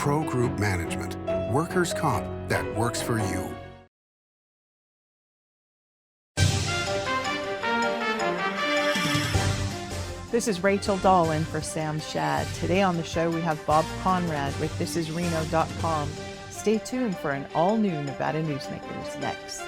Pro Group Management. Workers' comp that works for you. This is Rachel Dahl in for Sam Shad. Today on the show we have Bob Conrad with thisisreno.com. Stay tuned for an all-new Nevada Newsmakers next.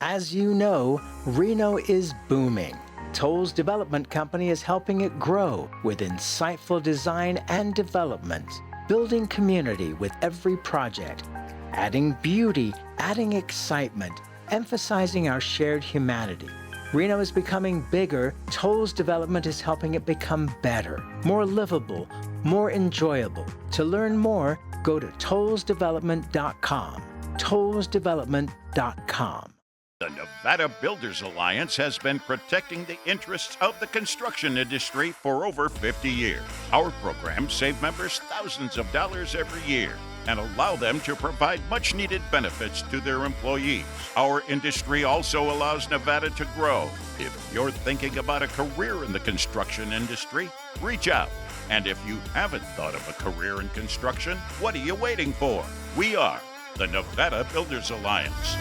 As you know, Reno is booming. Toll's development company is helping it grow with insightful design and development, building community with every project, adding beauty, adding excitement, emphasizing our shared humanity. Reno is becoming bigger. Toll's development is helping it become better, more livable, more enjoyable. To learn more, go to tollsdevelopment.com. tollsdevelopment.com. The Nevada Builders Alliance has been protecting the interests of the construction industry for over 50 years. Our programs save members thousands of dollars every year and allow them to provide much-needed benefits to their employees. Our industry also allows Nevada to grow. If you're thinking about a career in the construction industry, reach out. And if you haven't thought of a career in construction, what are you waiting for? We are the Nevada Builders Alliance.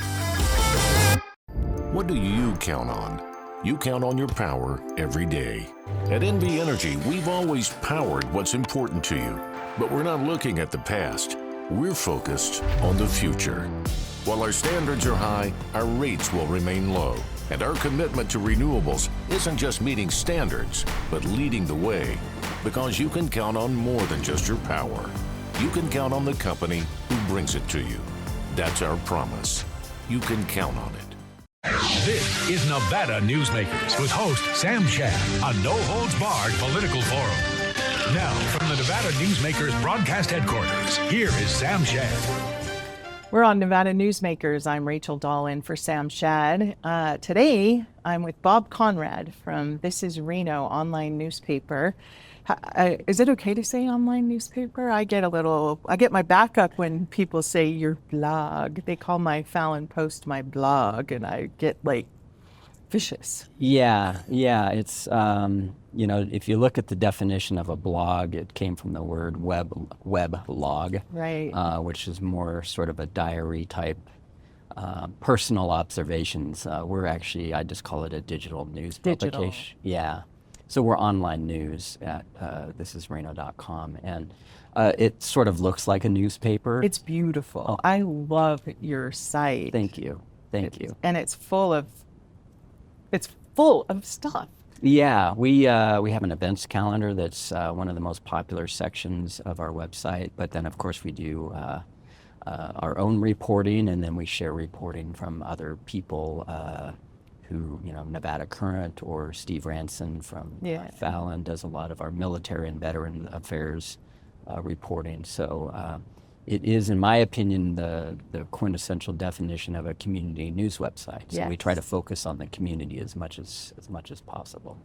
What do you count on? You count on your power every day. At NV Energy, we've always powered what's important to you, but we're not looking at the past. We're focused on the future. While our standards are high, our rates will remain low, and our commitment to renewables isn't just meeting standards, but leading the way, because you can count on more than just your power. You can count on the company who brings it to you. That's our promise. You can count on it. This is Nevada Newsmakers with host Sam Shad, a no-holds-barred political forum. Now, from the Nevada Newsmakers broadcast headquarters, here is Sam Shad. We're on Nevada Newsmakers. I'm Rachel Dahl in for Sam Shad. Today, I'm with Bob Conrad from This Is Reno online newspaper. Is it okay to say online newspaper? I get my back up when people say your blog. They call my Fallon post my blog, and I get vicious. Yeah. It's, if you look at the definition of a blog, it came from the word web log, right? Which is more sort of a diary type, personal observations. I just call it a digital news publication. Yeah. So we're online news at thisisreno.com, and it sort of looks like a newspaper. It's beautiful. Oh. I love your site. Thank you. And it's full of stuff. Yeah, we have an events calendar that's one of the most popular sections of our website. But then, of course, we do our own reporting, and then we share reporting from other people. Who, Nevada Current or Steve Ranson from Fallon does a lot of our military and veteran affairs reporting. So it is, in my opinion, the quintessential definition of a community news website. So we try to focus on the community as much as possible.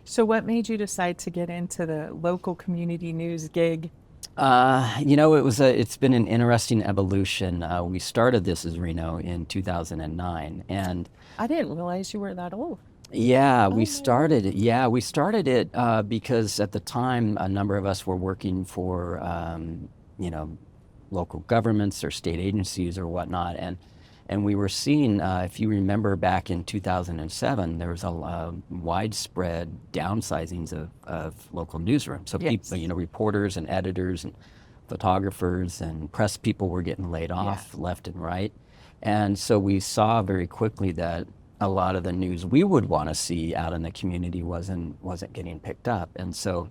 So what made you decide to get into the local community news gig? It's been an interesting evolution. We started This Is Reno in 2009, and I didn't realize you were that old. Yeah, we started it because at the time a number of us were working for local governments or state agencies or whatnot, and we were seeing, if you remember back in 2007, there was a widespread downsizings of local newsrooms. So people, reporters and editors and photographers and press people were getting laid off left and right. And so we saw very quickly that a lot of the news we would want to see out in the community wasn't getting picked up. And so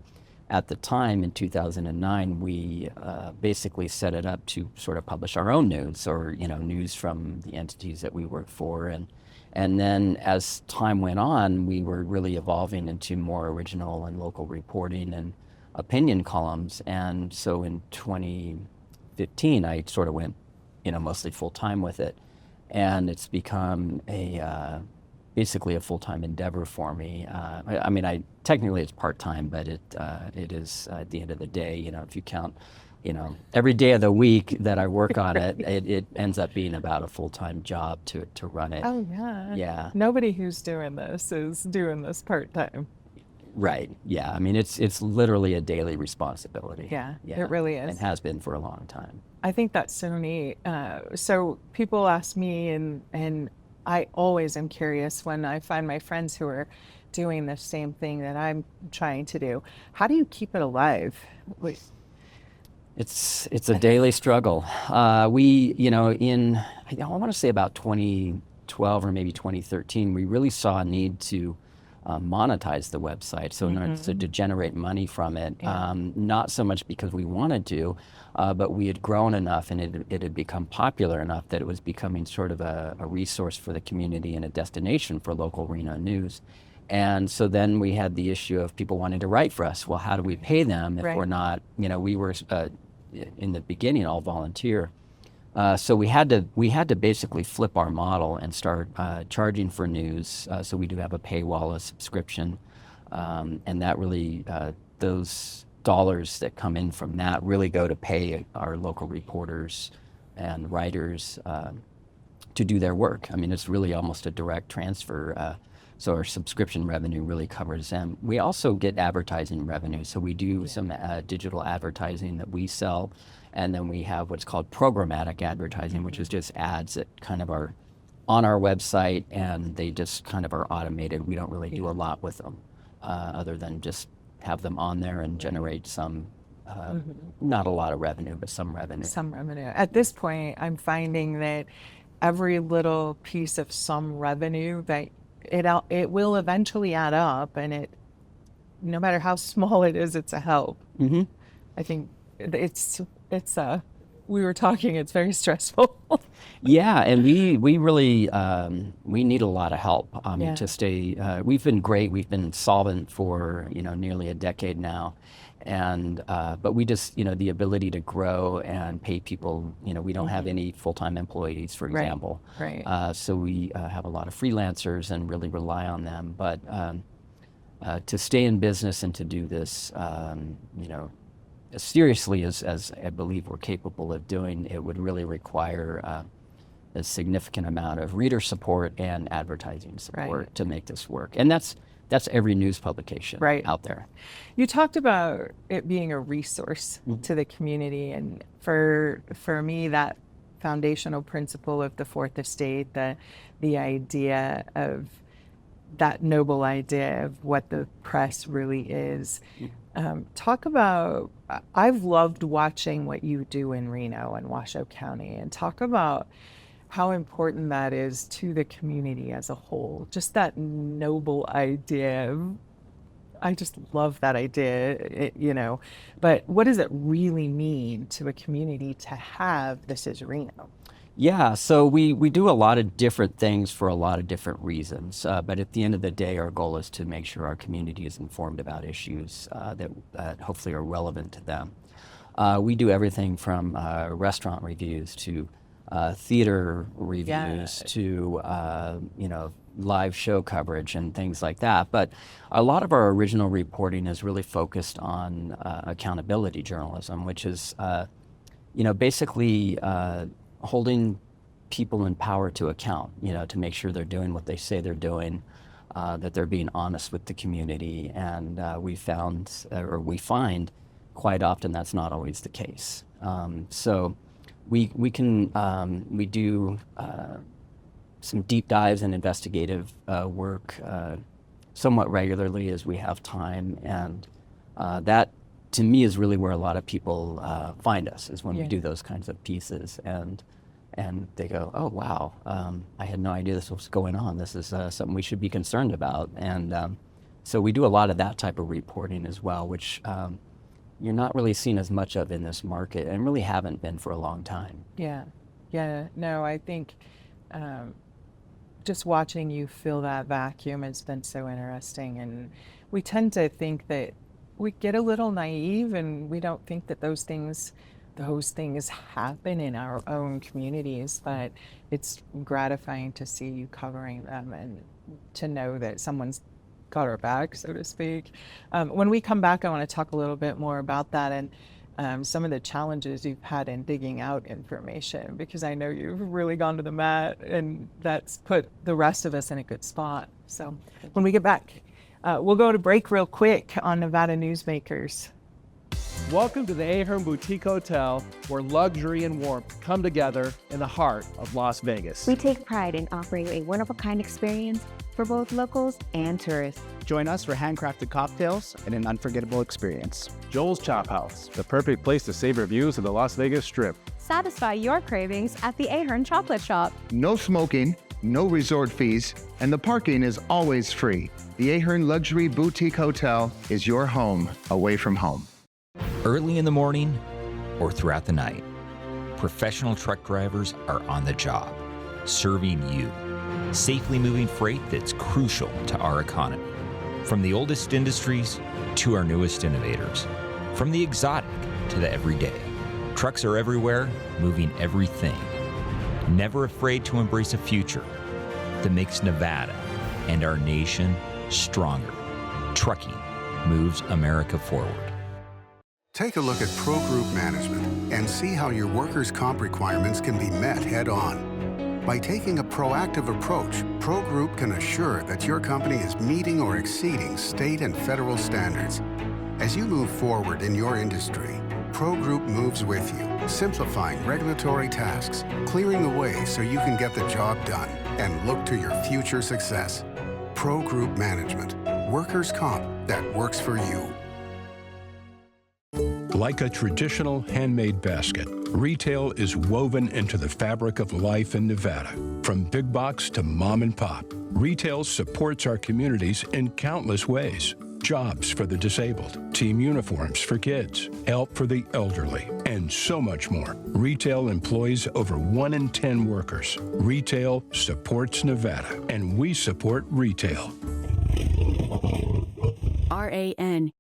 at the time in 2009, we basically set it up to sort of publish our own news, or news from the entities that we work for. And then as time went on, we were really evolving into more original and local reporting. And opinion columns. And so in 2015, I sort of went, mostly full time with it. And it's become basically a full-time endeavor for me. I technically it's part-time, but it is at the end of the day, if you count, every day of the week that I work on it, it ends up being about a full-time job to run it. Oh yeah. Yeah. Nobody who's doing this is doing this part-time. Right. Yeah. It's literally a daily responsibility. Yeah, it really is. It has been for a long time. I think that's so neat. So people ask me, and I always am curious when I find my friends who are doing the same thing that I'm trying to do. How do you keep it alive? It's a daily struggle. We, I want to say about 2012 or maybe 2013, we really saw a need to monetize the website. So in order to generate money from it, not so much because we wanted to, but we had grown enough and it had become popular enough that it was becoming sort of a resource for the community and a destination for local Reno news. And so then we had the issue of people wanting to write for us. Well, how do we pay them if we're not, we were in the beginning all volunteer. So we had to basically flip our model and start charging for news. So we do have a paywall, a subscription, and that really those dollars that come in from that really go to pay our local reporters and writers to do their work. It's really almost a direct transfer. So our subscription revenue really covers them. We also get advertising revenue. So we do some digital advertising that we sell. And then we have what's called programmatic advertising, which is just ads that kind of are on our website and they just kind of are automated. We don't really do a lot with them other than just have them on there and generate some, not a lot of revenue, but some revenue. Some revenue. At this point, I'm finding that every little piece of some revenue that it will eventually add up, and it, no matter how small it is, it's a help. I think it's we were talking, it's very stressful. Yeah, and we really we need a lot of help to stay. We've been great. We've been solvent for nearly a decade now, and but we just the ability to grow and pay people. We don't have any full-time employees, for example. Right. So we have a lot of freelancers and really rely on them. But to stay in business and to do this, as seriously as I believe we're capable of doing, it would really require a significant amount of reader support and advertising support to make this work. And that's every news publication out there. You talked about it being a resource to the community, and for me, that foundational principle of the Fourth Estate, the idea of that noble idea of what the press really is. Talk about, I've loved watching what you do in Reno and Washoe County, and talk about how important that is to the community as a whole. Just that noble idea. I just love that idea, but what does it really mean to a community to have This Is Reno? Yeah, so we do a lot of different things for a lot of different reasons, but at the end of the day, our goal is to make sure our community is informed about issues that hopefully are relevant to them. We do everything from restaurant reviews to theater reviews to live show coverage and things like that. But a lot of our original reporting is really focused on accountability journalism, which is basically holding people in power to account, to make sure they're doing what they say they're doing, that they're being honest with the community. And we find quite often that's not always the case. So we do some deep dives and investigative work somewhat regularly as we have time. And that, to me, is really where a lot of people find us, is when we do those kinds of pieces. And they go, oh, wow, I had no idea this was going on. This is something we should be concerned about. And so we do a lot of that type of reporting as well, which you're not really seeing as much of in this market, and really haven't been for a long time. Yeah. No, I think just watching you fill that vacuum has been so interesting. And we tend to think that we get a little naive and we don't think that those things happen in our own communities, but it's gratifying to see you covering them and to know that someone's got our back, so to speak. When we come back, I want to talk a little bit more about that and some of the challenges you've had in digging out information, because I know you've really gone to the mat and that's put the rest of us in a good spot. So when we get back, we'll go to break real quick on Nevada Newsmakers. Welcome to the Ahern Boutique Hotel, where luxury and warmth come together in the heart of Las Vegas. We take pride in offering a one-of-a-kind experience for both locals and tourists. Join us for handcrafted cocktails and an unforgettable experience. Joel's Chop House, the perfect place to savor views of the Las Vegas Strip. Satisfy your cravings at the Ahern Chocolate Shop. No smoking, no resort fees, and the parking is always free. The Ahern Luxury Boutique Hotel is your home away from home. Early in the morning or throughout the night, professional truck drivers are on the job, serving you, safely moving freight that's crucial to our economy. From the oldest industries to our newest innovators, from the exotic to the everyday, trucks are everywhere, moving everything. Never afraid to embrace a future that makes Nevada and our nation stronger. Trucking moves America forward. Take a look at Pro Group Management and see how your workers' comp requirements can be met head-on. By taking a proactive approach, Pro Group can assure that your company is meeting or exceeding state and federal standards. As you move forward in your industry, Pro Group moves with you, simplifying regulatory tasks, clearing the way so you can get the job done and look to your future success. Pro Group Management, workers' comp that works for you. Like a traditional handmade basket, retail is woven into the fabric of life in Nevada. From big box to mom and pop, retail supports our communities in countless ways. Jobs for the disabled, team uniforms for kids, help for the elderly, and so much more. Retail employs over 1 in 10 workers. Retail supports Nevada, and we support retail. RANNV.org.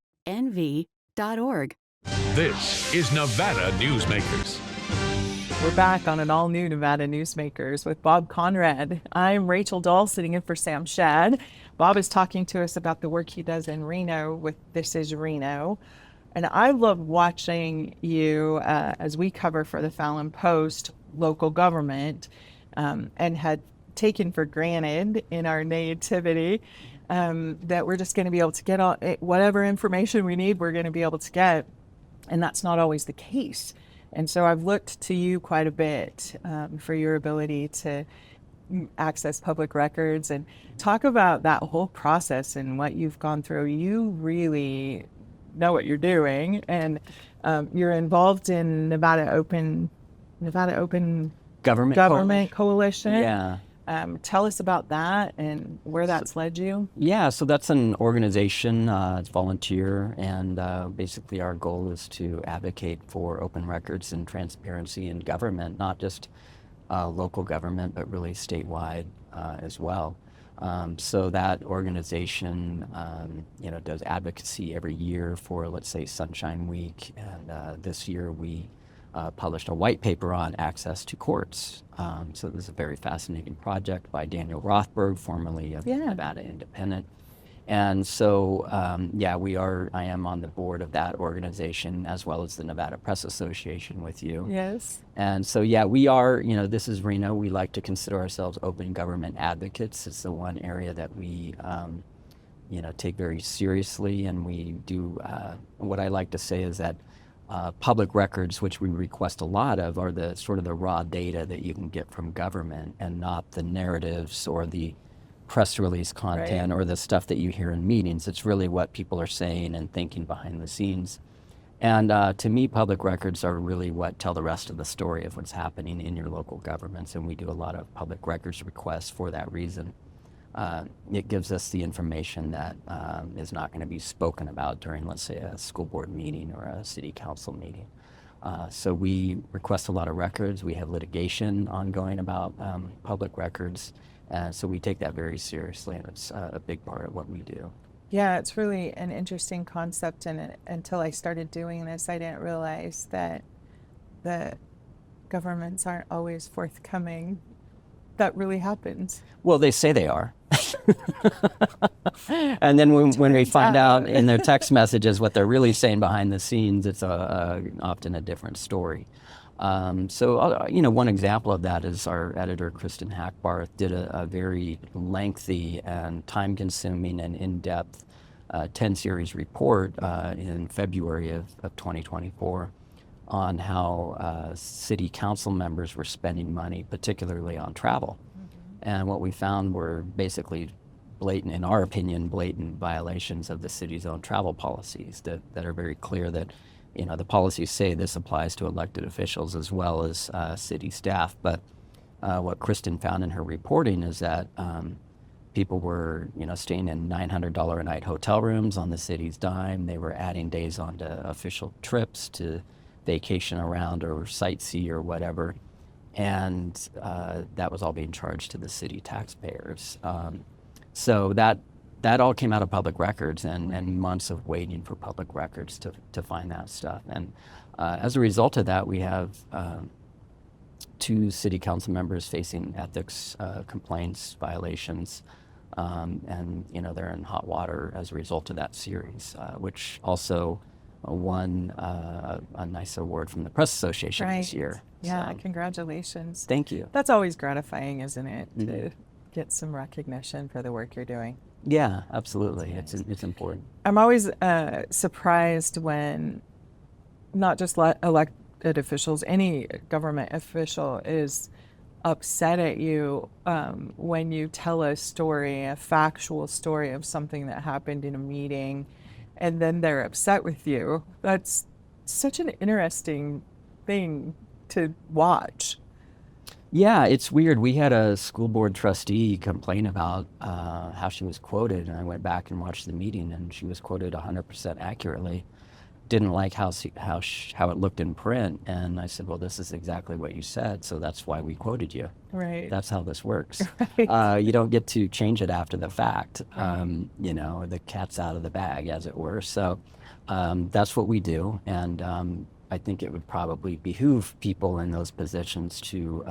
This is Nevada Newsmakers. We're back on an all-new Nevada Newsmakers with Bob Conrad. I'm Rachel Dahl, sitting in for Sam Shad. Bob is talking to us about the work he does in Reno with This Is Reno. And I love watching you as we cover for the Fallon Post local government, and had taken for granted in our nativity that we're just going to be able to get all, whatever information we need, we're going to be able to get. And that's not always the case. And so I've looked to you quite a bit for your ability to access public records and talk about that whole process and what you've gone through. You really know what you're doing, and you're involved in Nevada Open Government Coalition. Yeah. Tell us about that and where that's led you. Yeah, so that's an organization, it's volunteer, and basically our goal is to advocate for open records and transparency in government, not just local government, but really statewide as well. So that organization, does advocacy every year for, let's say, Sunshine Week, and this year we published a white paper on access to courts. So this is a very fascinating project by Daniel Rothberg, formerly of Nevada Independent. And so, I am on the board of that organization, as well as the Nevada Press Association with you. Yes. And so, we are, This Is Reno. We like to consider ourselves open government advocates. It's the one area that we, take very seriously. And we do, what I like to say is that public records, which we request a lot of, are the sort of the raw data that you can get from government, and not the narratives or the press release content or the stuff that you hear in meetings. It's really what people are saying and thinking behind the scenes. And to me, public records are really what tell the rest of the story of what's happening in your local governments, and we do a lot of public records requests for that reason. It gives us the information that is not going to be spoken about during, let's say, a school board meeting or a city council meeting. So we request a lot of records. We have litigation ongoing about public records. So we take that very seriously, and it's a big part of what we do. Yeah, it's really an interesting concept, and until I started doing this, I didn't realize that the governments aren't always forthcoming. That really happens. Well, they say they are. And then when we find out in their text messages what they're really saying behind the scenes, it's often a different story. One example of that is our editor, Kristen Hackbarth, did a very lengthy and time-consuming and in-depth 10-series report in February of 2024 on how city council members were spending money, particularly on travel. And what we found were basically blatant, in our opinion, blatant violations of the city's own travel policies that are very clear that, the policies say this applies to elected officials as well as city staff. But what Kristen found in her reporting is that people were, staying in $900 a night hotel rooms on the city's dime. They were adding days onto official trips to vacation around or sightsee or whatever. And that was all being charged to the city taxpayers. So that all came out of public records and months of waiting for public records to find that stuff. And as a result of that, we have 2 city council members facing ethics complaints, violations, and they're in hot water as a result of that series, which also won a nice award from the Press Association this year. Yeah, congratulations. Thank you. That's always gratifying, isn't it, to get some recognition for the work you're doing? Yeah, absolutely. It's important. I'm always surprised when not just elected officials, any government official is upset at you when you tell a story, a factual story of something that happened in a meeting, and then they're upset with you. That's such an interesting thing to watch. Yeah, it's weird. We had a school board trustee complain about how she was quoted, and I went back and watched the meeting, and she was quoted 100% accurately. Didn't like how it looked in print, and I said, well, this is exactly what you said, so that's why we quoted you. Right. That's how this works. Right. You don't get to change it after the fact. The cat's out of the bag, as it were. So that's what we do, and I think it would probably behoove people in those positions to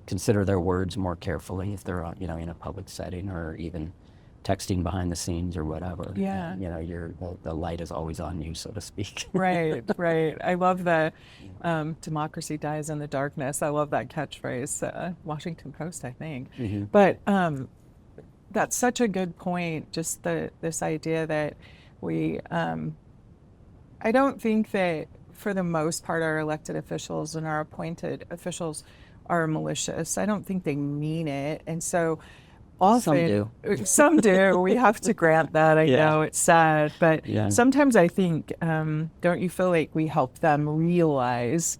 consider their words more carefully if they're in a public setting or even texting behind the scenes or whatever. Yeah. The light is always on you, so to speak. Right. I love the democracy dies in the darkness. I love that catchphrase. Washington Post, I think. Mm-hmm. But that's such a good point. Just this idea that we. I don't think that, for the most part, our elected officials and our appointed officials are malicious. I don't think they mean it. And so often, some do. We have to grant that. I know it's sad, but sometimes I think, don't you feel like we help them realize,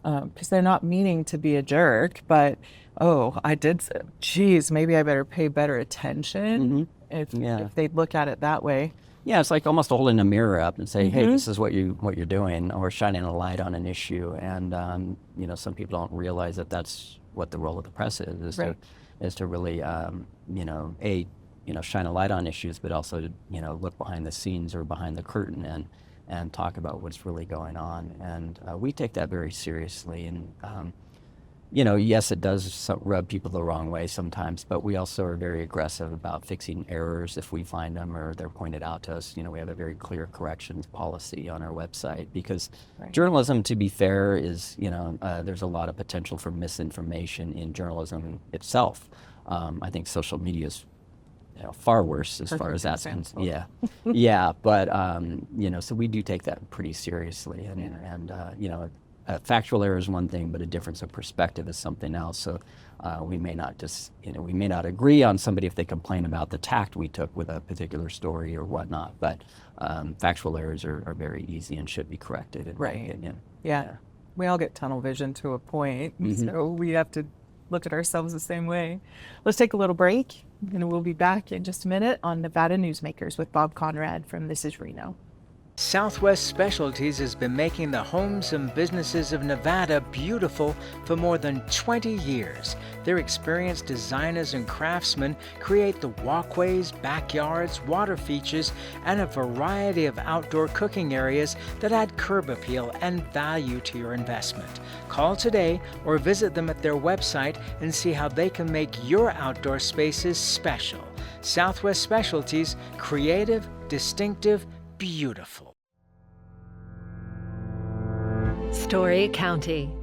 because they're not meaning to be a jerk, but, maybe I better pay better attention if they'd look at it that way. Yeah, it's like almost holding a mirror up and saying, hey, this is what you're doing, or shining a light on an issue. And, some people don't realize that that's what the role of the press is to really, shine a light on issues, but also to, look behind the scenes or behind the curtain and talk about what's really going on. And we take that very seriously. And, yes, it does rub people the wrong way sometimes, but we also are very aggressive about fixing errors if we find them or they're pointed out to us. We have a very clear corrections policy on our website because journalism, to be fair, is, there's a lot of potential for misinformation in journalism itself. I think social media is far worse as far as that's concerned. Yeah. But, so we do take that pretty seriously. And factual error is one thing, but a difference of perspective is something else. So we may not we may not agree on somebody if they complain about the tact we took with a particular story or whatnot, but factual errors are very easy and should be corrected, in my opinion. Yeah. We all get tunnel vision to a point, so we have to look at ourselves the same way. Let's take a little break, and we'll be back in just a minute on Nevada Newsmakers with Bob Conrad from This is Reno. Southwest Specialties has been making the homes and businesses of Nevada beautiful for more than 20 years. Their experienced designers and craftsmen create the walkways, backyards, water features, and a variety of outdoor cooking areas that add curb appeal and value to your investment. Call today or visit them at their website and see how they can make your outdoor spaces special. Southwest Specialties, creative, distinctive, beautiful. Story County,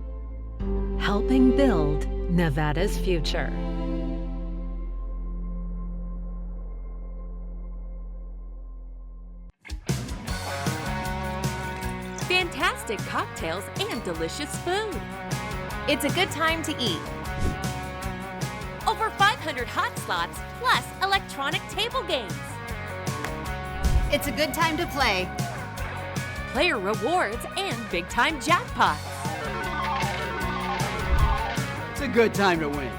helping build Nevada's future. Fantastic cocktails and delicious food. It's a good time to eat. Over 500 hot slots plus electronic table games. It's a good time to play. Player rewards and big-time jackpots. It's a good time to win.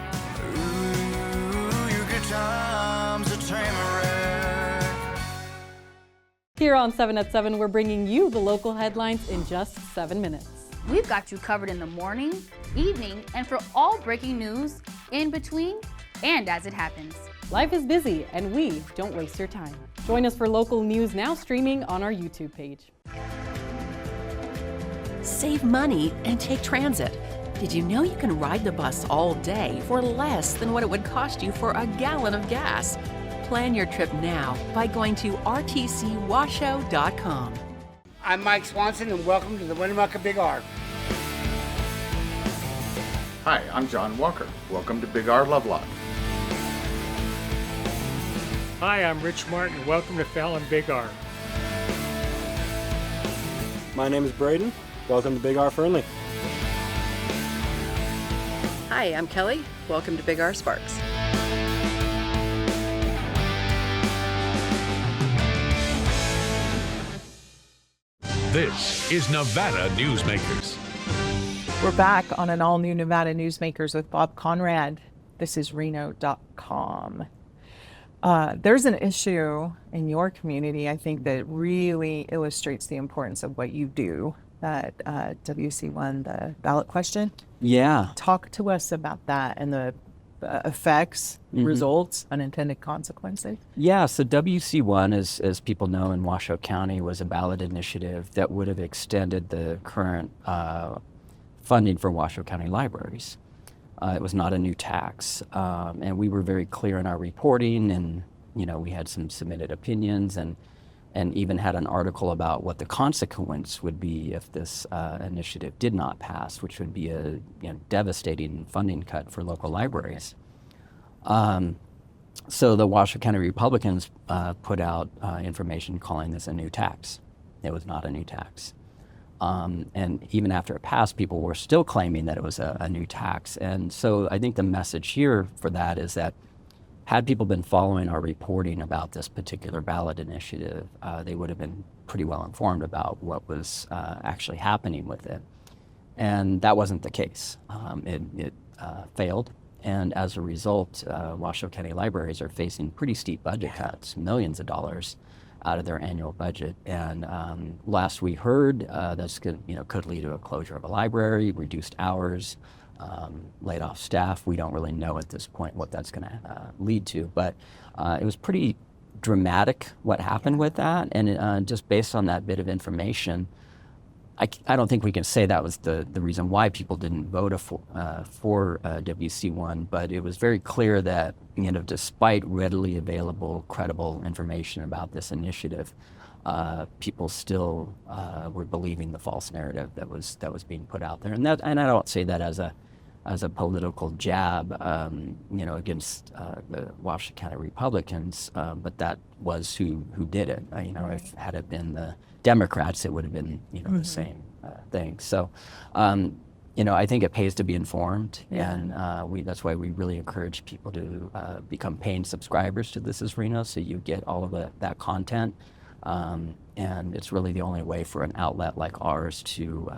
Your good times are Tamarack. Here on 7 at 7, we're bringing you the local headlines in just 7 minutes. We've got you covered in the morning, evening, and for all breaking news in between and as it happens. Life is busy, and we don't waste your time. Join us for local news now streaming on our YouTube page. Save money and take transit. Did you know you can ride the bus all day for less than what it would cost you for a gallon of gas? Plan your trip now by going to rtcwashoe.com. I'm Mike Swanson, and welcome to the Winnemucca Big R. Hi, I'm John Walker. Welcome to Big R Lovelock. Hi, I'm Rich Martin. Welcome to Fallon Big R. My name is Braden. Welcome to Big R Fernley. Hi, I'm Kelly. Welcome to Big R Sparks. This is Nevada Newsmakers. We're back on an all-new Nevada Newsmakers with Bob Conrad. This is Reno.com. There's an issue in your community, I think, that really illustrates the importance of what you do, that WC1, the ballot question. Yeah. Talk to us about that and the effects, results, unintended consequences. Yeah, so WC1, as people know in Washoe County, was a ballot initiative that would have extended the current funding for Washoe County libraries. It was not a new tax, and we were very clear in our reporting, and we had some submitted opinions, and even had an article about what the consequence would be if this initiative did not pass, which would be a devastating funding cut for local libraries. So the Washoe County Republicans put out information calling this a new tax. It was not a new tax. And even after it passed, people were still claiming that it was a new tax. And so I think the message here for that is that had people been following our reporting about this particular ballot initiative, they would have been pretty well informed about what was actually happening with it. And that wasn't the case. It failed. And as a result, Washoe County libraries are facing pretty steep budget cuts, millions of dollars out of their annual budget. And last we heard, that's could lead to a closure of a library, reduced hours, laid off staff. We don't really know at this point what that's going to lead to, but it was pretty dramatic what happened with that. And just based on that bit of information, I don't think we can say that was the reason why people didn't vote for WC1, but it was very clear that despite readily available, credible information about this initiative, people still were believing the false narrative that was being put out there, and I don't say that as a political jab, against the Washoe County Republicans, but that was who did it. If had it been the Democrats, it would have been the same thing. So, I think it pays to be informed, and that's why we really encourage people to become paying subscribers to This Is Reno, so you get all of that content. And it's really the only way for an outlet like ours to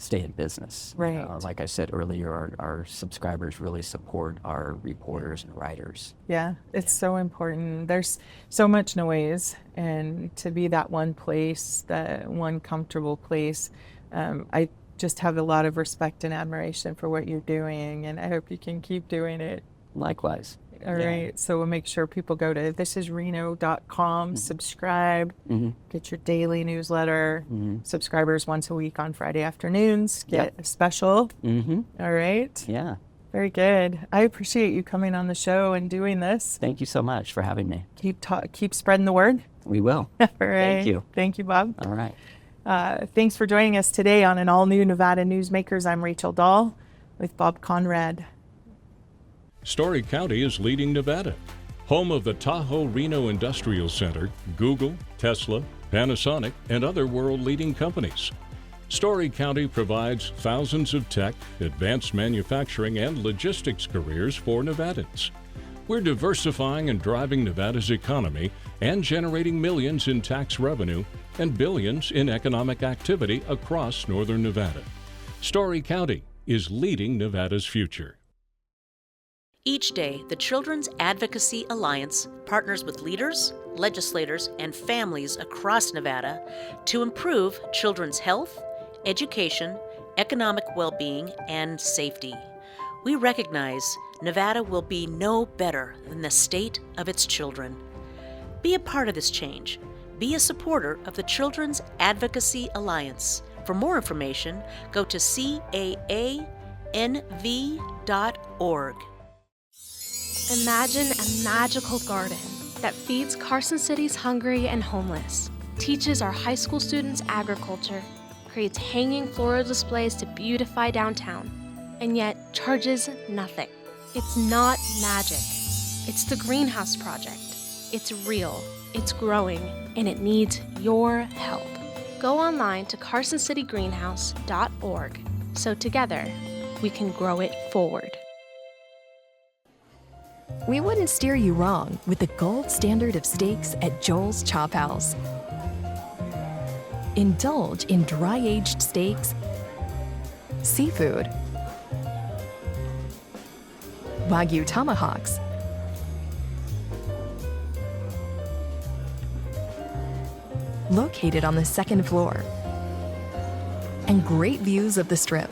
stay in business. Right. Like I said earlier, our subscribers really support our reporters and writers. Yeah, it's so important. There's so much noise, and to be that one place, that one comfortable place, I just have a lot of respect and admiration for what you're doing, and I hope you can keep doing it. Likewise. All right, so we'll make sure people go to thisisreno.com, subscribe, get your daily newsletter. Subscribers once a week on Friday afternoons get a special. All right. Yeah. Very good. I appreciate you coming on the show and doing this. Thank you so much for having me. Keep spreading the word. We will. All right. Thank you. Thank you, Bob. All right. Thanks for joining us today on an all-new Nevada Newsmakers. I'm Rachel Dahl with Bob Conrad. Story County is leading Nevada. Home of the Tahoe Reno Industrial Center, Google, Tesla, Panasonic, and other world-leading companies. Story County provides thousands of tech, advanced manufacturing, and logistics careers for Nevadans. We're diversifying and driving Nevada's economy and generating millions in tax revenue and billions in economic activity across northern Nevada. Story County is leading Nevada's future. Each day, the Children's Advocacy Alliance partners with leaders, legislators, and families across Nevada to improve children's health, education, economic well-being, and safety. We recognize Nevada will be no better than the state of its children. Be a part of this change. Be a supporter of the Children's Advocacy Alliance. For more information, go to caanv.org. Imagine a magical garden that feeds Carson City's hungry and homeless, teaches our high school students agriculture, creates hanging floral displays to beautify downtown, and yet charges nothing. It's not magic. It's the Greenhouse Project. It's real, it's growing, and it needs your help. Go online to carsоncitygreenhouse.org so together we can grow it forward. We wouldn't steer you wrong with the gold standard of steaks at Joel's Chop House. Indulge in dry-aged steaks, seafood, Wagyu tomahawks, located on the second floor, and great views of the Strip.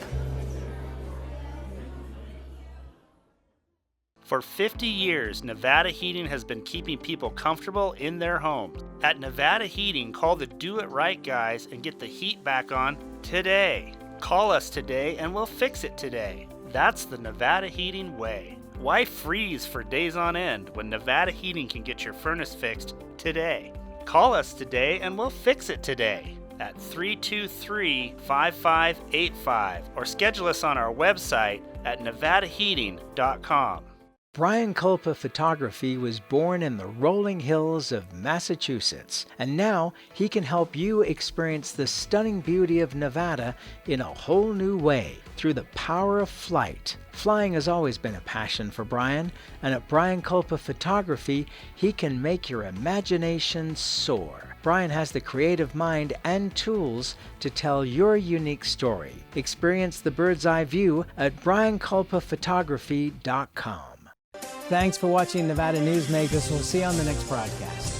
For 50 years, Nevada Heating has been keeping people comfortable in their homes. At Nevada Heating, call the Do It Right guys and get the heat back on today. Call us today and we'll fix it today. That's the Nevada Heating way. Why freeze for days on end when Nevada Heating can get your furnace fixed today? Call us today and we'll fix it today at 323-5585 or schedule us on our website at nevadaheating.com. Brian Culpa Photography was born in the rolling hills of Massachusetts, and now he can help you experience the stunning beauty of Nevada in a whole new way through the power of flight. Flying has always been a passion for Brian, and at Brian Culpa Photography, he can make your imagination soar. Brian has the creative mind and tools to tell your unique story. Experience the bird's eye view at brianculpaphotography.com. Thanks for watching Nevada Newsmakers. We'll see you on the next broadcast.